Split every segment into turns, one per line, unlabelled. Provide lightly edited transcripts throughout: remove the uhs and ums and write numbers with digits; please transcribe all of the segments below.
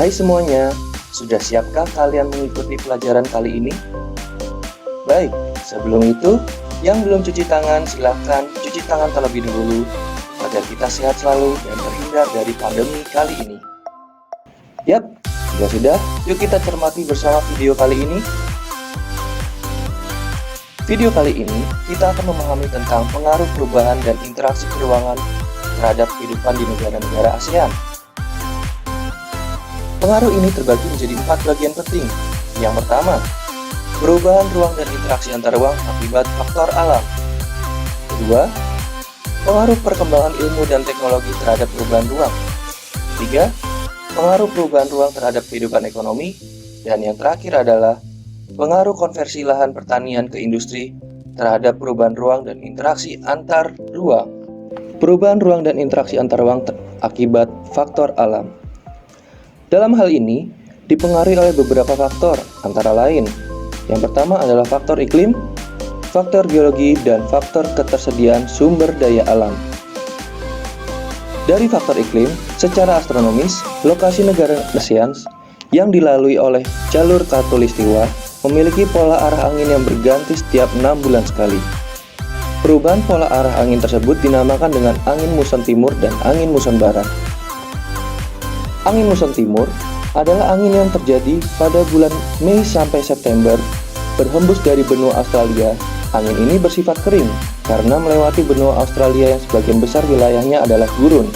Hai semuanya, sudah siapkah kalian mengikuti pelajaran kali ini? Baik, sebelum itu, yang belum cuci tangan silahkan cuci tangan terlebih dahulu agar kita sehat selalu dan terhindar dari pandemi kali ini. Yap, sudah, yuk kita cermati bersama video kali ini. Video kali ini, kita akan memahami tentang pengaruh perubahan dan interaksi keuangan terhadap kehidupan di negara-negara ASEAN. Pengaruh ini terbagi menjadi 4 bagian penting. Yang pertama, perubahan ruang dan interaksi antar ruang akibat faktor alam. Kedua, pengaruh perkembangan ilmu dan teknologi terhadap perubahan ruang. Ketiga, pengaruh perubahan ruang terhadap kehidupan ekonomi. Dan yang terakhir adalah pengaruh konversi lahan pertanian ke industri terhadap perubahan ruang dan interaksi antar ruang. Perubahan ruang dan interaksi antar ruang akibat faktor alam. Dalam hal ini, dipengaruhi oleh beberapa faktor, antara lain. Yang pertama adalah faktor iklim, faktor geologi, dan faktor ketersediaan sumber daya alam. Dari faktor iklim, secara astronomis, lokasi negara ASEAN yang dilalui oleh jalur khatulistiwa memiliki pola arah angin yang berganti setiap 6 bulan sekali. Perubahan pola arah angin tersebut dinamakan dengan angin muson timur dan angin muson barat. Angin muson timur adalah angin yang terjadi pada bulan Mei sampai September, berhembus dari benua Australia. Angin ini bersifat kering karena melewati benua Australia yang sebagian besar wilayahnya adalah gurun,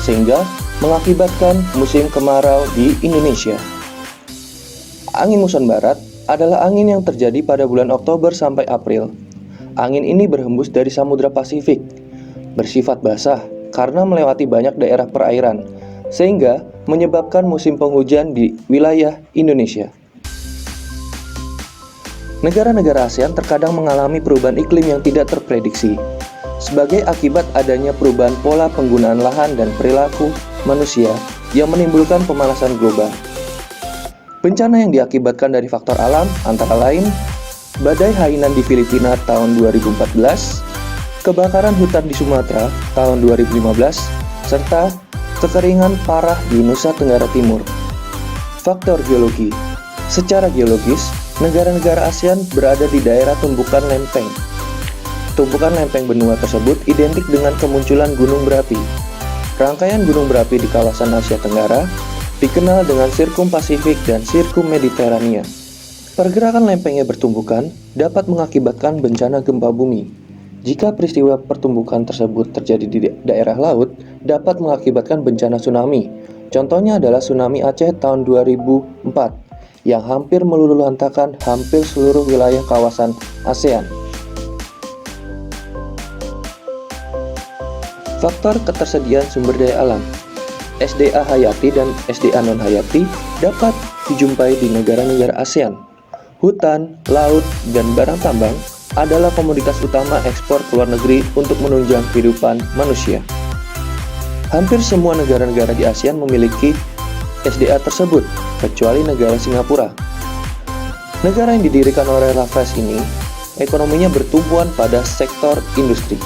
sehingga mengakibatkan musim kemarau di Indonesia. Angin muson barat adalah angin yang terjadi pada bulan Oktober sampai April. Angin ini berhembus dari Samudra Pasifik, bersifat basah karena melewati banyak daerah perairan, sehingga menyebabkan musim penghujan di wilayah Indonesia. Negara-negara ASEAN terkadang mengalami perubahan iklim yang tidak terprediksi, sebagai akibat adanya perubahan pola penggunaan lahan dan perilaku manusia yang menimbulkan pemanasan global. Bencana yang diakibatkan dari faktor alam antara lain badai Hainan di Filipina tahun 2014, kebakaran hutan di Sumatera tahun 2015, serta kekeringan parah di Nusa Tenggara Timur. Faktor geologi. Secara geologis, negara-negara ASEAN berada di daerah tumbukan lempeng. Tumpukan lempeng benua tersebut identik dengan kemunculan gunung berapi. Rangkaian gunung berapi di kawasan Asia Tenggara dikenal dengan Sirkum Pasifik dan Sirkum Mediterania. Pergerakan lempengnya bertumbukan dapat mengakibatkan bencana gempa bumi. Jika peristiwa pertumbukan tersebut terjadi di daerah laut, dapat mengakibatkan bencana tsunami. Contohnya adalah tsunami Aceh tahun 2004 yang hampir meluluhlantakkan hampir seluruh wilayah kawasan ASEAN. Faktor ketersediaan sumber daya alam. SDA hayati dan SDA non-hayati dapat dijumpai di negara-negara ASEAN. Hutan, laut, dan barang tambang adalah komoditas utama ekspor ke luar negeri untuk menunjang kehidupan manusia. Hampir semua negara-negara di ASEAN memiliki SDA tersebut, kecuali negara Singapura. Negara yang didirikan oleh Raffles ini, ekonominya bertumbuhan pada sektor industri.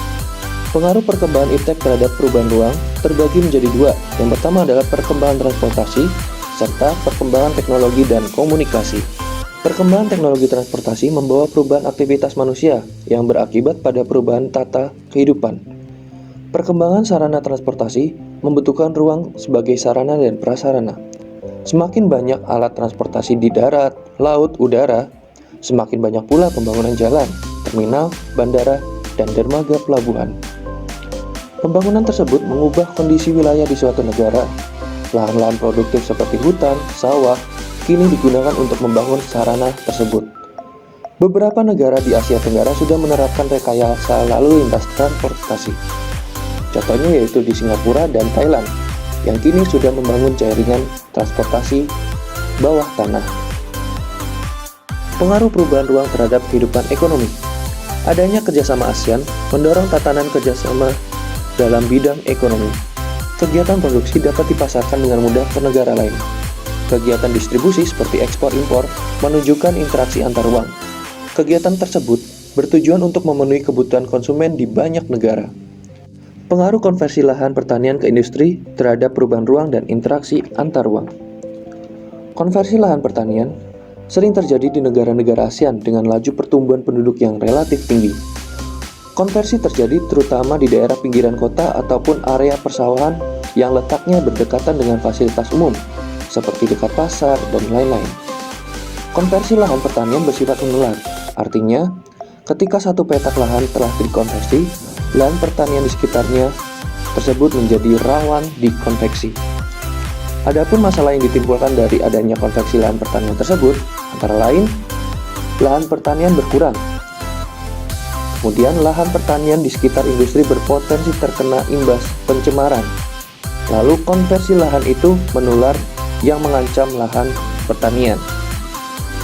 Pengaruh perkembangan iptek terhadap perubahan ruang terbagi menjadi dua. Yang pertama adalah perkembangan transportasi, serta perkembangan teknologi dan komunikasi. Perkembangan teknologi transportasi membawa perubahan aktivitas manusia yang berakibat pada perubahan tata kehidupan. Perkembangan sarana transportasi membutuhkan ruang sebagai sarana dan prasarana. Semakin banyak alat transportasi di darat, laut, udara, semakin banyak pula pembangunan jalan, terminal, bandara, dan dermaga pelabuhan. Pembangunan tersebut mengubah kondisi wilayah di suatu negara. Lahan-lahan produktif seperti hutan, sawah, kini digunakan untuk membangun sarana tersebut. Beberapa negara di Asia Tenggara sudah menerapkan rekayasa lalu lintas transportasi. Contohnya yaitu di Singapura dan Thailand, yang kini sudah membangun jaringan transportasi bawah tanah. Pengaruh perubahan ruang terhadap kehidupan ekonomi. Adanya kerjasama ASEAN mendorong tatanan kerjasama dalam bidang ekonomi. Kegiatan produksi dapat dipasarkan dengan mudah ke negara lain. Kegiatan distribusi seperti ekspor-impor menunjukkan interaksi antar ruang. Kegiatan tersebut bertujuan untuk memenuhi kebutuhan konsumen di banyak negara. Pengaruh konversi lahan pertanian ke industri terhadap perubahan ruang dan interaksi antar ruang. Konversi lahan pertanian sering terjadi di negara-negara ASEAN dengan laju pertumbuhan penduduk yang relatif tinggi. Konversi terjadi terutama di daerah pinggiran kota ataupun area persawahan yang letaknya berdekatan dengan fasilitas umum, seperti dekat pasar dan lain-lain. Konversi lahan pertanian bersifat menular, artinya ketika satu petak lahan telah dikonversi, lahan pertanian di sekitarnya tersebut menjadi rawan dikonveksi. Adapun masalah yang ditimbulkan dari adanya konveksi lahan pertanian tersebut, antara lain, lahan pertanian berkurang. Kemudian lahan pertanian di sekitar industri berpotensi terkena imbas pencemaran. Lalu konversi lahan itu menular yang mengancam lahan pertanian.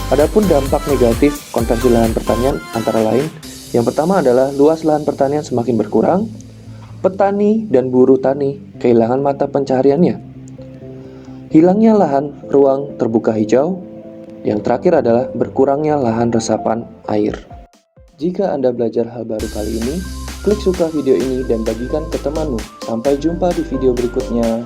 Adapun dampak negatif konversi lahan pertanian antara lain, yang pertama adalah luas lahan pertanian semakin berkurang, petani dan buruh tani kehilangan mata pencahariannya. Hilangnya lahan ruang terbuka hijau, yang terakhir adalah berkurangnya lahan resapan air. Jika Anda belajar hal baru kali ini, klik suka video ini dan bagikan ke temanmu. Sampai jumpa di video berikutnya.